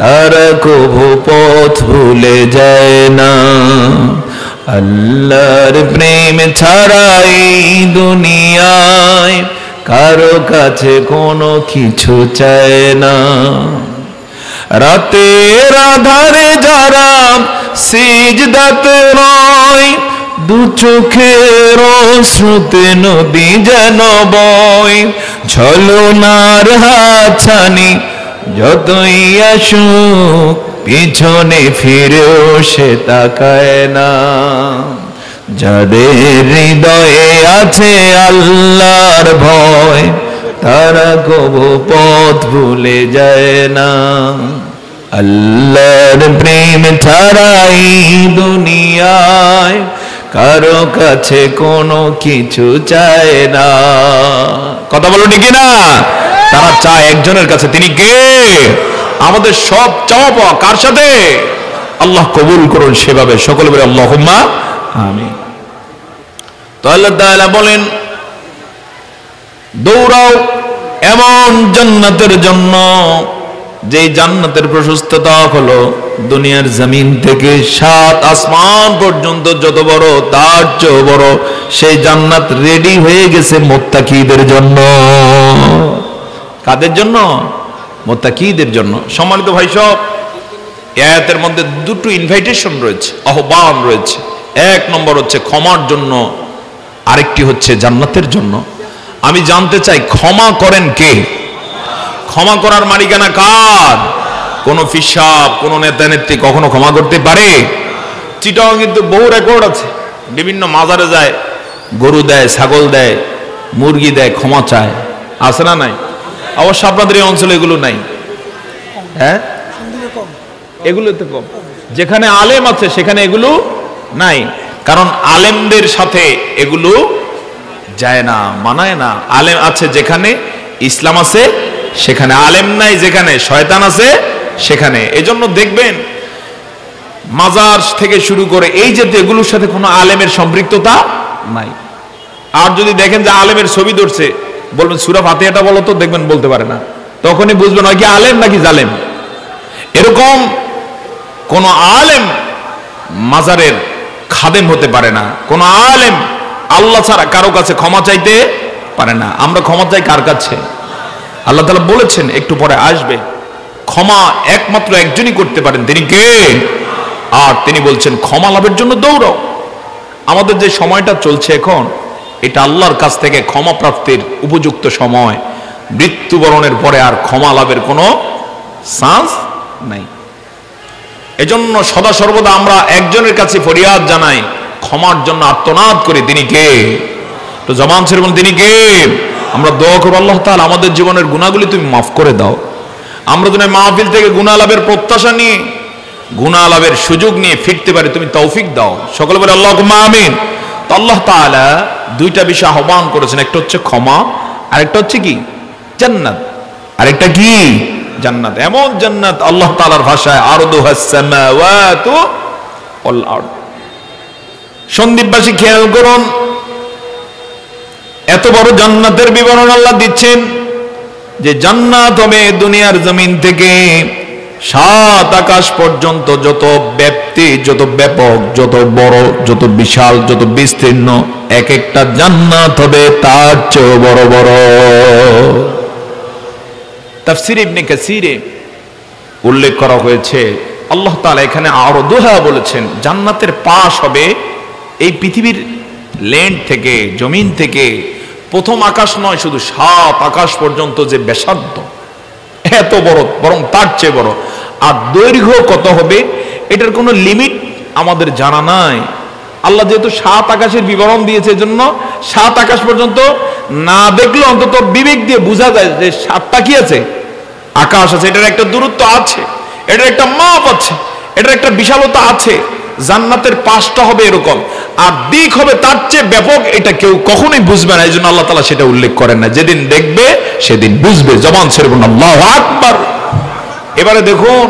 তারা কবু পথ ভুলে যায় না। আল্লাহর প্রেম ছাড়া এই দুনিয়ায় কারো কাছে কোনো কিছু চায় না। রাতের আধারে যারা সিজদাতে রয়, দু চোখের অশ্রুতে নদী যেন বয়। ছলনার হাতছানি যতই আসুক পিছনে ফিরেও সে তাকায় না। যাদের হৃদয়ে আছে আল্লাহর ভয়, তারা কবু পথ ভুলে যায় না। আল্লাহর প্রেম ছাড়াই দুনিয়ায় কারো কাছে কোনো কিছু চায় না। কথা বলো ঠিক না? তারা চায় একজনের কাছে, তিনি কে? আমাদের সব চাওয়া পাওয়া কার সাথে? আল্লাহ কবুল করুন সেভাবে, সকলে বলে আল্লাহুম্মা আমিন। তো আল্লাহ তাআলা বলেন, দৌড়াও এমন জান্নাতের জন্য যে জান্নাতের প্রশস্ততা হলো দুনিয়ার জমিন থেকে 7 আসমান পর্যন্ত যত বড়, তার চেয়ে বড় সেই জান্নাত রেডি হয়ে গেছে মুত্তাকিদের জন্য। কাদের জন্য? মুত্তাকিদের জন্য। সম্মানিত ভাই সব, আয়াতের মধ্যে দুটো ইনভাইটেশন রয়েছে, আহ্বান রয়েছে। এক নম্বর হচ্ছে ক্ষমার জন্য, আরেকটি হচ্ছে জান্নাতের জন্য। আমি জানতে চাই, ক্ষমা করেন কে? ক্ষমা করার মালিকানা কার? কোন ফিসাব, কোন নেতা নেত্রী কখনো ক্ষমা করতে পারে? চিটাং কিন্তু বহু রেকর্ড আছে, বিভিন্ন মাজারে যায়, গরু দেয়, ছাগল দেয়, মুরগি দেয়, ক্ষমা চায়, আছে না নাই? অবশ্য আপনাদের এই অঞ্চলে এগুলো নাই। হ্যাঁ, এগুলো তো কম। যেখানে আলেম আছে সেখানে এগুলো নাই, কারণ আলেমদের সাথে এগুলো যায় না, মানায় না। আলেম আছে যেখানে ইসলাম আছে সেখানে, আলেম নাই যেখানে শয়তান আছে সেখানে। এজন্য দেখবেন মাজার থেকে শুরু করে এই যে এগুলোর সাথে কোনো আলেমের সম্পৃক্ততা নাই। আর যদি দেখেন যে আলেমের ছবি ধরছে, বলবেন সূরা ফাতিহাটা বলো তো, দেখবেন বলতে পারে না, তখনই বুঝবেন হয় কি আলেম নাকি জালেম। এরকম কোন আলেম মাজারের খাদেম হতে পারে না, কোন আলেম আল্লাহ ছাড়া কারো কাছে ক্ষমা চাইতে পারে না। আমরা ক্ষমা চাই কার কাছে? আল্লাহ তাআলা বলেছেন, একটু পরে আসবে, ক্ষমা একমাত্র একজনই করতে পারেন, তিনি কে? আর তিনি বলছেন ক্ষমা লাভের জন্য দৌড়াও। আমাদের যে সময়টা চলছে এখন, এটা আল্লাহর কাছ থেকে ক্ষমা প্রাপ্তির উপযুক্ত সময়। মৃত্যুবরণের পরে আর ক্ষমা লাভের কোনো চান্স নাই। এজন্য সদা সর্বদা আমরা একজনের কাছে ফরিয়াদ জানাই, ক্ষমার জন্য আর্তনাদ করি, তিনি কে? তো জবান ছেড়ে বলুন, তিনি কে? আমরা দোয়া করব, আল্লাহ তাআলা আমাদের জীবনের গুনাহগুলি তুমি মাফ করে দাও। আমরা যেন মাহফিল থেকে গুনাহ লাভের প্রত্যাশা নিয়ে, গুনাহ লাভের সুযোগ নিয়ে ফিরতে পারি, তুমি তৌফিক দাও। সকলে বলে আল্লাহুম্মা আমিন। তো আল্লাহ তাআলা দুইটা বিষয় আহ্বান করেছেন, একটা হচ্ছে ক্ষমা, আরেকটা হচ্ছে কি? জান্নাত। আরেকটা কি? জান্নাত। এমন জান্নাত আল্লাহ তাআলার ভাষায় আরদুহাস সামাওয়াতু ওয়াল আরদ। সন্দীপবাসী খেয়াল করুন, এত বড় জান্নাতের বিবরণ আল্লাহ দিচ্ছেন যে জান্নাত হবে দুনিয়ার জমিন থেকে 7 আকাশ পর্যন্ত, যত ব্যাপ্তি, যত ব্যাপক, যত বড়, যত বিশাল, যত বিস্তীর্ণ, এক একটা জান্নাত হবে তার চেয়ে বড় বড়। তাফসীর ইবনে কাসীরে উল্লেখ করা হয়েছে, আল্লাহ তাআলা এখানে আরদুহা বলেছেন, জান্নাতের পাশ হবে এই পৃথিবীর ল্যান্ড থেকে, জমিন থেকে প্রথম আকাশ নয়, শুধু 7 আকাশ পর্যন্ত যে ব্যাসার্ধ, এত বড়, বরং তার চেয়ে বড়। আর দৈর্ঘ্য কত হবে এটার কোনো লিমিট আমাদের জানা নাই। আল্লাহ যেহেতু 7 আকাশের বিবরণ দিয়েছে, এজন্য 7 আকাশ পর্যন্ত না দেখলে অন্তত বিবেক দিয়ে বোঝা যায় যে 7টা কি আছে? আকাশ আছে। এটার একটা দূরত্ব আছে, এটার একটা মাপ আছে, এটার একটা বিশালতা আছে। জান্নাতের পাশটা হবে এরকম, আর দিক হবে তার চেয়ে ব্যাপক, এটা কেউ কখনোই বুঝবে না। এই জন্য আল্লাহ তাআলা সেটা উল্লেখ করেন না। যেদিন দেখবে সেদিন বুঝবে। জবান ছেড়ে বলুন আল্লাহু আকবার। এবারে দেখুন,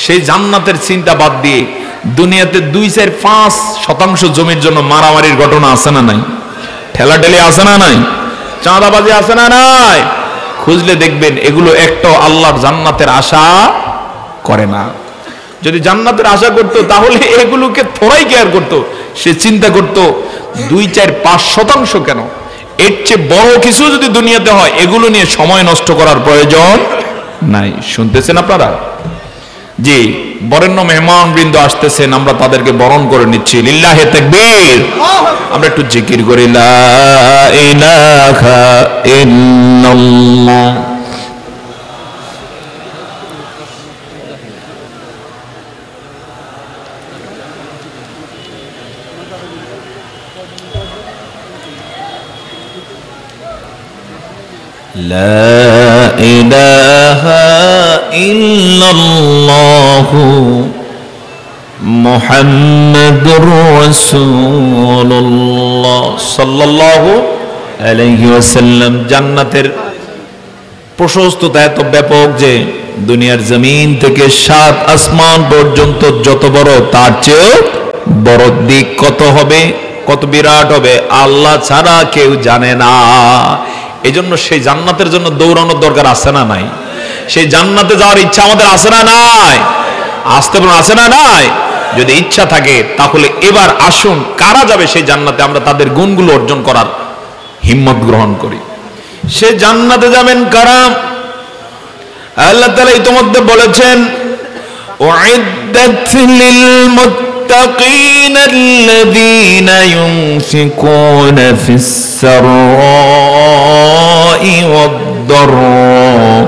সেই জান্নাতের চিন্তা বাদ দিয়ে দুনিয়াতে 2-4-5% জমির জন্য মারামারির ঘটনা আছে না নাই? ঠেলাঠেলি আছে না নাই? চাঁদাবাজি আছে না নাই? খুঁজলে দেখবেন এগুলো একটাও আল্লাহর জান্নাতের আশা করে না। যদি জান্নাতের আশা করতো তাহলে এগুলোকে থোড়াই কেয়ার করতো। সে চিন্তা করতো 2-4-5% কেন, এর চেয়ে বড় কিছু যদি দুনিয়াতে হয় এগুলো নিয়ে সময় নষ্ট করার প্রয়োজন নাই। শুনতেছেন আপনারা? জি, বরেণ্য মেহমান বৃন্দ আসতেছেন, আমরা তাদেরকে বরণ করে নিচ্ছি। লিল্লাহে তাকবীর। আমরা একটু জিকির করি, লা ইলাহা ইল্লাল্লাহ। লা ইলাহা ইল্লাল্লাহু মুহাম্মাদুর রাসূলুল্লাহ সাল্লাল্লাহু আলাইহি ওয়াসাল্লাম। জান্নাতের প্রশস্ততা এত ব্যাপক যে দুনিয়ার জমিন থেকে 7 আসমান পর্যন্ত যত বড়, তার চেয়ে বড় দিক কত হবে, কত বিরাট হবে, আল্লাহ ছাড়া কেউ জানে না। এজন্য সেই জান্নাতের জন্য দৌড়ানোর দরকার আছে না নাই? সেই জান্নাতে যাওয়ার ইচ্ছা আমাদের আছে না নাই? আসতে বলুন, আছে না নাই? যদি ইচ্ছা থাকে তাহলে এবার আসুন, কারা যাবে সেই জান্নাতে, আমরা তাদের গুণগুলো অর্জন করার হিম্মত গ্রহণ করি। সে জান্নাতে যাবেন কারা? আল্লাহ তাআলা ইতোমধ্যে বলেছেন, উইদ্দাত লিল মুত্তাকিন আল্লাযীনা ইউনফিকুনা ফিস সাররাই ওয়াদ দাররা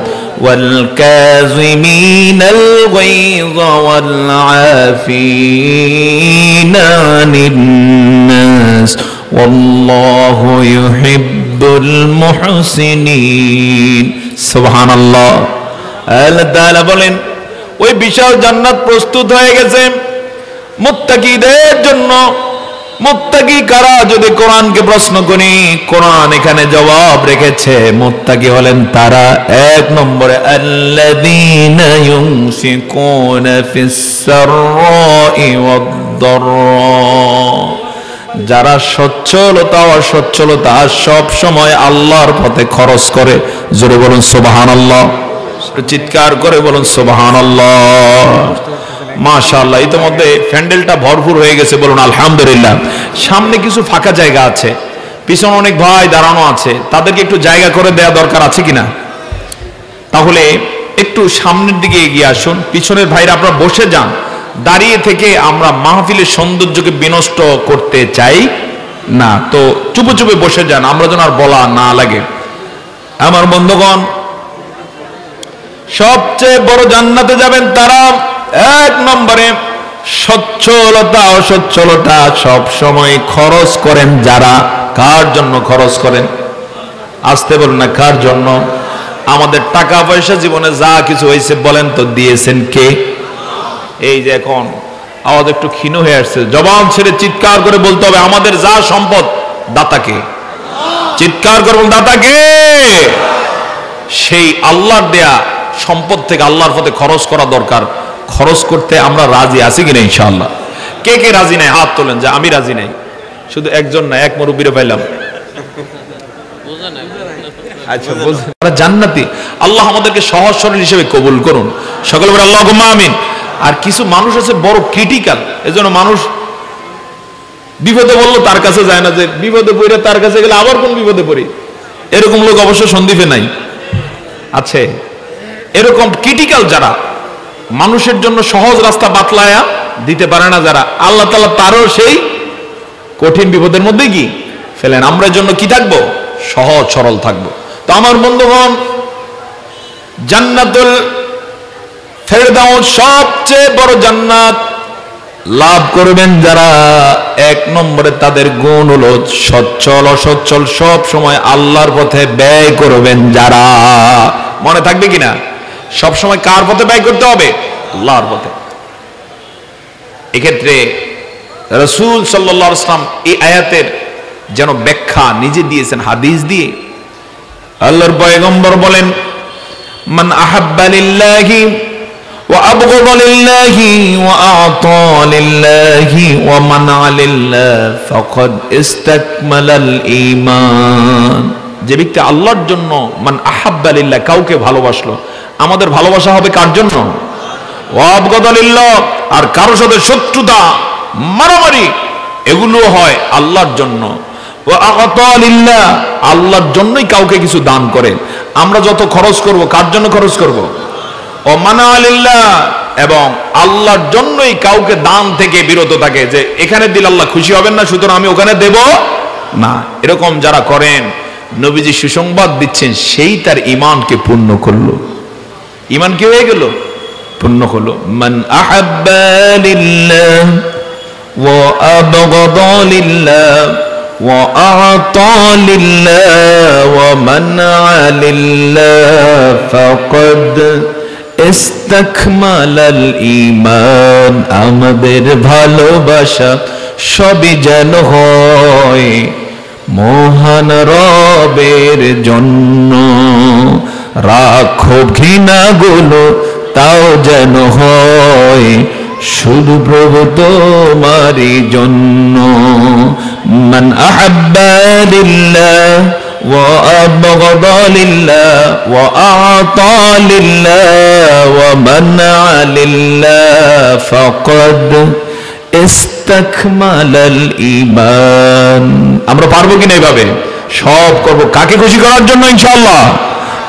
ওয়াল কাযিমিনাল গায়যা ওয়াল আফিনা আনিন নাস ওয়াল্লাহু ইউহিব্বুল মুহসিনিন। সুবহানাল্লাহ। আল্লাহ তাআলা বলেন, ওই বিশাল জান্নাত প্রস্তুত হয়ে গেছে মুত্তাকিদের জন্য। মুত্তাকি কারা? যদি কোরআনকে প্রশ্ন করি, কোরআন এখানে জবাব রেখেছে, মুত্তাকি হলেন তারা, 1 নম্বরে আল্লাযীনা ইউনফিকুনা ফিস সাররাই ওয়াদ দাররা, যারা সচ্ছলতা অসচ্ছলতা সব সময় আল্লাহর পথে খরচ করে। জোরে বলুন সুবহানাল্লাহ, চিৎকার করে বলুন সুবহানাল্লাহ। মাশাআল্লাহ, ইতিমধ্যে প্যান্ডেলটা ভরপুর হয়ে গেছে, বলুন আলহামদুলিল্লাহ। সামনে কিছু ফাঁকা জায়গা আছে, পিছনে অনেক ভাই দাঁড়ানো আছে, তাদেরকে একটু জায়গা করে দেওয়া দরকার আছে কিনা? তাহলে একটু সামনের দিকে এগিয়ে আসুন। পিছনের ভাইরা আপনারা বসে যান। দাঁড়িয়ে থেকে আমরা মাহফিলের সৌন্দর্যকে বিনষ্ট করতে চাই না, তো চুপে চুপে বসে যান, আমরা যেন আর বলা না লাগে। আমার বন্ধুগণ, সবচেয়ে বড় জান্নাতে যাবেন তারা, 1 নম্বরে সচ্ছলতা অসচ্ছলতা সব সময় খরচ করেন যারা। কার জন্য খরচ করেন? আসতে বলুন না, কার জন্য? আমাদের টাকা পয়সা জীবনে যা কিছু হয়েছে বলেন তো, দিয়েছেন কে? এই যে এখন আওয়াজ একটু ক্ষীণ হয়ে আসছে, জবান ছেড়ে চিৎকার করে বলতে হবে, আমাদের যা সম্পদ দাতাকে। চিৎকার করে বলুন, দাতাকে। সেই আল্লাহর দেয়া সম্পদ থেকে আল্লাহর পথে খরচ করা দরকার। খরচ করতে আমরা রাজি আছি কিনা ইনশাআল্লাহ? কে কে রাজি নাই? হাত তোলেন যে আমি রাজি নাই। শুধু একজন না, এক মুরব্বিরে পাইলাম। আচ্ছা, জান্নাতি আল্লাহ আমাদেরকে সহজ সরল হিসেবে কবুল করুন। সকলে বলে আল্লাহুম্মা আমিন। আর কিছু মানুষ আছে বড় ক্রিটিক্যাল, এজন্য মানুষ বিপদে বললো তার কাছে যায় না, যে বিপদে পড়ে তার কাছে গেলে আবার কোন বিপদে পড়ি। এরকম লোক অবশ্য সন্দীপে নাই, আছে এরকম ক্রিটিক্যাল যারা, মানুষের জন্য সহজ রাস্তা বাতলায়া দিতে পারে না যারা, আল্লাহ তাআলা তারও সেই কঠিন বিপদের মধ্যে কি ফেলেন। আমরা জন্য কি থাকবো? সহজ সরল থাকবো। তো আমার বন্ধুগণ, জান্নাতুল ফেরদাউস সবচেয়ে বড় জান্নাত লাভ করবেন যারা, 1 নম্বরে তাদের গুণ হলো সচ্ছল অসচ্ছল সব সময় আল্লাহর পথে ব্যয় করবেন যারা। মনে থাকবে কিনা? সব সময় কার পথে ব্যয় করতে হবে? আল্লাহর পথে। এক্ষেত্রে রাসূল সাল্লাল্লাহু আলাইহি ওয়াসাল্লাম এই আয়াতের যেন ব্যাখ্যা নিজে দিয়েছেন হাদিস দিয়ে। আল্লাহর পয়গম্বর বলেন, মান আহাব্বা লিল্লাহি ওয়া আবগাদা লিল্লাহি ওয়া আ'তা লিল্লাহি ওয়া মানআ লিল্লাহি ফাকাদ ইসতাকমালাল ঈমান। যে ব্যক্তি আল্লাহর জন্য, মান আহাব্বা লিল্লাহ, কাউকে ভালোবাসলো, আমাদের ভালোবাসা হবে কার জন্য? ওয়া আবগাদা লিল্লাহ, আর কারো সাথে শত্রুতা মারামারি এগুলো হয় আল্লাহর জন্য। ওয়া আ'তা লিল্লাহ, আল্লাহর জন্যই কাউকে কিছু দান করে। আমরা যত খরচ করব কার জন্য খরচ করব? ও মানআ লিল্লাহ, এবং আল্লাহর জন্যই কাউকে দান থেকে বিরত থাকে, যে এখানে দিলে আল্লাহ খুশি হবেন না, সুতরাং আমি ওখানে দেব না। এরকম যারা করেন, নবীজি সুসংবাদ দিচ্ছেন, সেই তার ঈমানকে পূর্ণ করলো। ঈমান কি হয়ে গেল? পূর্ণ হলো। মান আহাব্বা লিল্লাহ ওয়া আবগাদা লিল্লাহ ওয়া আ'তা লিল্লাহ ওয়া ومن على الله فقد استكمل الإيمان আমাদের ভালোবাসা সবই যেন হয় মহান রবের জন্য রাখো ঘৃণাগুলো তাও যেন হয় শুধু প্রভু তোমারই জন্য মান আহাব্বা লিল্লাহ ওয়া আবগাদা লিল্লাহ ওয়া আ'তা লিল্লাহ ওয়া মানআ লিল্লাহ ফাকাদ ইস্তাকমালাল ঈমান। আমরা পারবো কিনা এইভাবে? সব করব কাকে খুশি করার জন্য ইনশাআল্লাহ।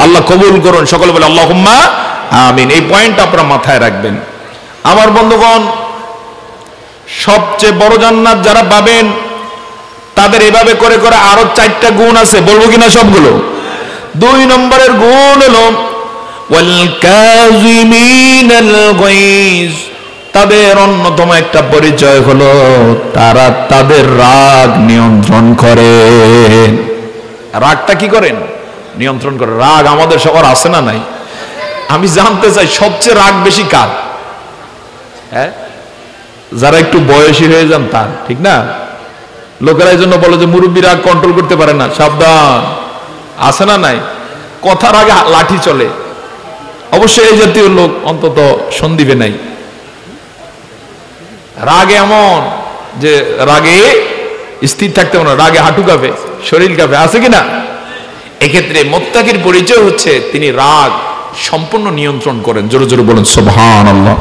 আল্লাহ কবুল করুন, সকলে বলে আল্লাহুম্মা আমিন। এই পয়েন্ট আপনারা মাথায় রাখবেন। আমার বন্ধুগণ, সবচেয়ে বড় জান্নাত যারা পাবেন তাদের এভাবে করে করে আরো 4টা গুণ আছে, বলবো কিনা সবগুলো? 2 নম্বরের গুণ হলো ওয়াল কাযিমিনাল গায়জ। তাদের অন্যতম একটা পরিচয় হলো তারা তাদের রাগ নিয়ন্ত্রণ করে। রাগটা কি করেন? নিয়ন্ত্রণ করে। রাগ আমাদের সবার আছে না নাই? আমি জানতে চাই সবচেয়ে রাগ বেশি কার? হ্যাঁ, যারা একটু বয়সী হয়ে যান তার, ঠিক না? লোকেরা এই জন্য বলে যে মুরব্বী রাগ কন্ট্রোল করতে পারে না। সাবধান, আছে না নাই? কথার আগে লাঠি চলে। অবশ্যই এই জাতীয় লোক অন্তত সন্দীপে নাই। রাগ এমন যে রাগে স্থির থাকতে পারে না, রাগে হাঁটু কাঁপে, শরীর কাঁপে, আছে কিনা? এক্ষেত্রে মুত্তাকির পরিচয় হচ্ছে তিনি রাগ সম্পূর্ণ নিয়ন্ত্রণ করেন। জোরে জোরে বলেন সুবহানাল্লাহ।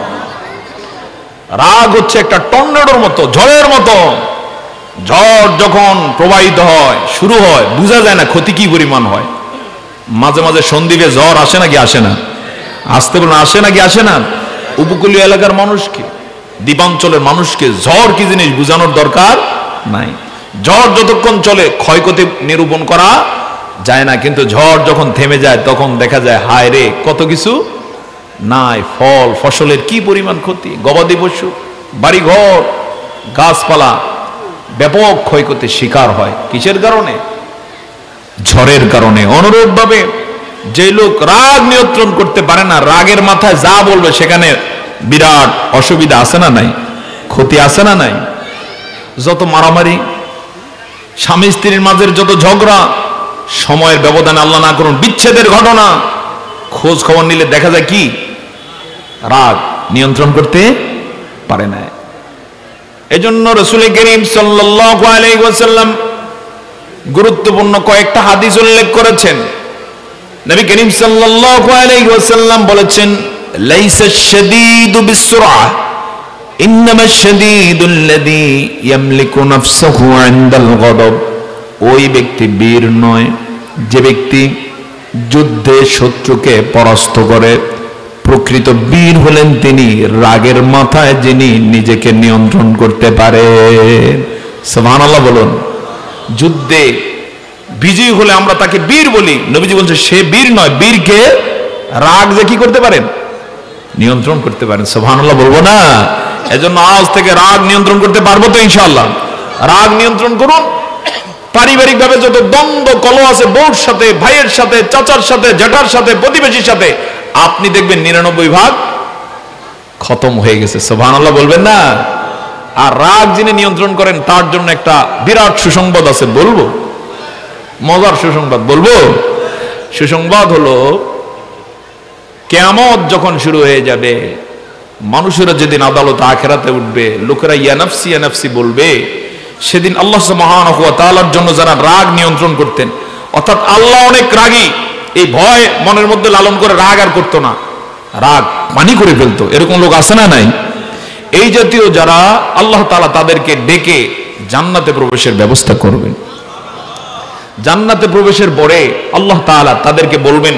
রাগ হচ্ছে একটা টর্নেডোর মতো, ঝড়ের মতো। ঝড় যখন প্রবাহিত হয়, শুরু হয়, বোঝা যায় না ক্ষতি কি পরিমাণ হয়। মাঝে মাঝে সন্দ্বীপে ঝড় আসে নাকি আসে না? আসতে বলুন, আসে নাকি আসে না? উপকূলীয় এলাকার মানুষকে, দ্বীপাঞ্চলের মানুষকে ঝড় কি জিনিস বোঝানোর দরকার নাই। ঝড় যতক্ষণ চলে ক্ষয়ক্ষতি নিরূপণ করা যায় না, কিন্তু ঝড় যখন থেমে যায় তখন দেখা যায় হায় রে কত কিছু নাই, ফল ফসলের কি পরিমাণ ক্ষতি, গবাদি পশু, বাড়িঘর, গাছপালা ব্যাপক ক্ষয়ক্ষতির শিকার হয়। কিসের কারণে? ঝড়ের কারণে। অনুরূপভাবে যে লোক রাগ নিয়ন্ত্রণ করতে পারে না, রাগের মাথায় যা বলবে সেখানে বিরাট অসুবিধা আছে না নাই? ক্ষতি আছে না নাই? যত মারামারি, স্বামী স্ত্রীর মাঝের যত ঝগড়া, সময়ের ব্যবধানে আল্লাহ না করুন বিচ্ছেদের ঘটনা, খোঁজ খবর নিলে দেখা যায় কি রাগ নিয়ন্ত্রণ করতে পারে না। এজন্য রাসূল করিম সাল্লাল্লাহু আলাইহি ওয়াসাল্লাম গুরুত্বপূর্ণ কয়েকটা হাদিস উল্লেখ করেছেন। নবী করিম সাল্লাল্লাহু আলাইহি ওয়াসাল্লাম বলেছেন, লাইসা শাদীদু বিসসুরআ ইন্নামা শাদীদুল্লাযী ইয়ামলিকু নাফসাহু ইনদাল গদব। ওই ব্যক্তি বীর নয় যে ব্যক্তি যুদ্ধে শত্রুকে পরাস্ত করে। প্রকৃত বীর হলেন তিনি রাগের মাথায় যিনি নিজেকে নিয়ন্ত্রণ করতে পারেন। সুবহানাল্লাহ বলুন। যুদ্ধে বিজয়ী হলে আমরা তাকে বীর বলি। নবীজি বলছেন সে বীর নয়, বীরকে রাগ যে কি করতে পারেন? নিয়ন্ত্রণ করতে পারেন। সুবহানাল্লাহ বলবো না? এজন্য আজ থেকে রাগ নিয়ন্ত্রণ করতে পারবো তো ইনশাআল্লাহ। রাগ নিয়ন্ত্রণ করুন। পারিবারিক ভাবে যত দ্বন্দ্ব কলহ আছে, বউর সাথে, ভাইয়ের সাথে, চাচার সাথে, জ্যাঠার সাথে, প্রতিবেশীর সাথে, আপনি দেখবেন 99 খতম হয়ে গেছে। সুবহানাল্লাহ বলবেন না? আর রাগ যিনি নিয়ন্ত্রণ করেন তার জন্য একটা বিরাট সুসংবাদ আছে, বলবো? মজার সুসংবাদ বলবো? সুসংবাদ হলো কিয়ামত যখন শুরু হয়ে যাবে, মানুষেরা যেদিন আদালত আখিরাতে উঠবে, লোকেরা ইয়া নাফসি ইয়া নাফসি বলবে, সেদিন আল্লাহ সুবহানাহু ওয়া তাআলার জন্য যারা রাগ নিয়ন্ত্রণ করতেন, অর্থাৎ আল্লাহ অনেক রাগী, এই ভয় মনের মধ্যে লালন করে রাগ আর করতো না, রাগ পানি করে ফেলতো, এরকম লোক আছে না নাই? এই জাতীয় যারা, আল্লাহ তাআলা তাদেরকে ডেকে জান্নাতে প্রবেশের ব্যবস্থা করবেন। জান্নাতে প্রবেশের পরে আল্লাহ তাআলা তাদেরকে বলবেন,